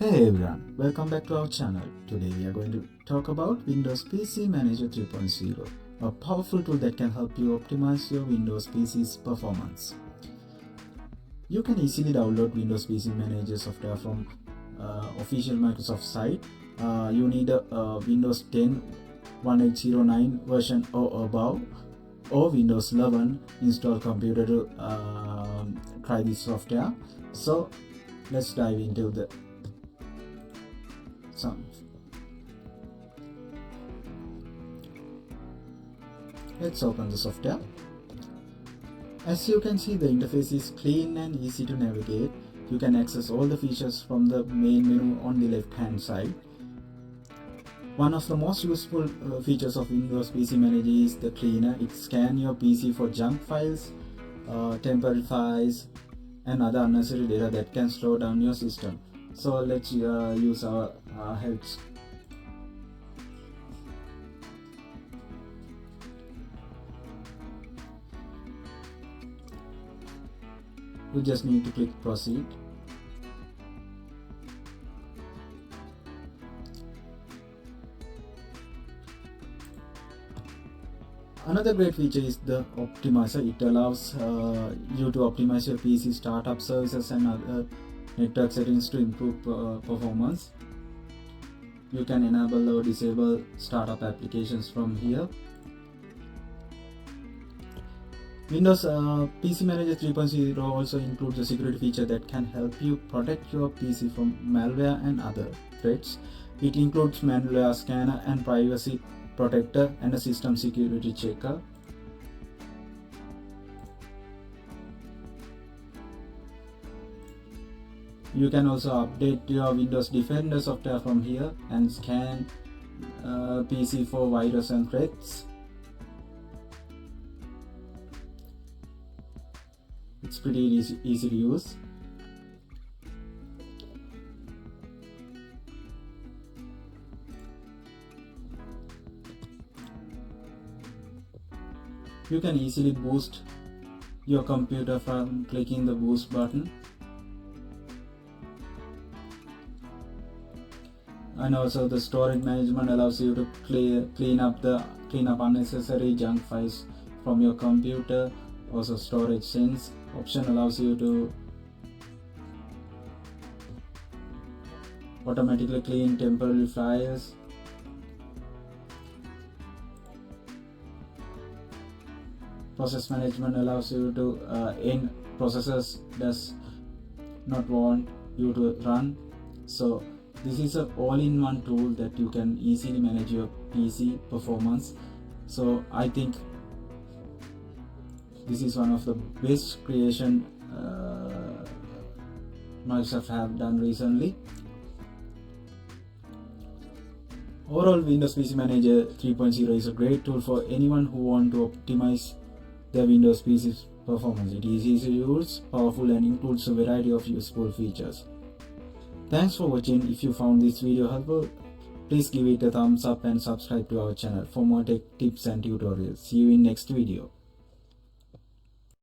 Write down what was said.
Hey everyone, welcome back to our channel. Today we are going to talk about Windows PC Manager 3.0, a powerful tool that can help you optimize your Windows PC's performance. You can easily download Windows PC Manager software from official Microsoft site. You need a Windows 10 1809 version or above, or Windows 11 install computer to try this software. So let's dive into the Let's open the software. As you can see, the interface is clean and easy to navigate. You can access all the features from the main menu on the left hand side. One of the most useful features of Windows PC Manager is the cleaner. It scans your PC for junk files, temporary files and other unnecessary data that can slow down your system. So let's use our helps. You just need to click proceed. Another great feature is the optimizer. It allows you to optimize your PC startup services and other network settings to improve performance. You can enable or disable startup applications from here. Windows PC Manager 3.0 also includes a security feature that can help you protect your PC from malware and other threats. It includes malware scanner and privacy protector and a system security checker. You can also update your Windows Defender software from here and scan PC for virus and threats. It's pretty easy to use. You can easily boost your computer from clicking the boost button. And also the storage management allows you to clean up unnecessary junk files from your computer. Also storage sense option allows you to automatically clean temporary files. Process management allows you to end processes does not want you to run. So this is an all-in-one tool that you can easily manage your PC performance. So I think this is one of the best creation Microsoft have done recently. Overall, Windows PC Manager 3.0 is a great tool for anyone who wants to optimize their Windows PC's performance. It is easy to use, powerful and includes a variety of useful features. Thanks for watching. If you found this video helpful, please give it a thumbs up and subscribe to our channel for more tech tips and tutorials. See you in next video.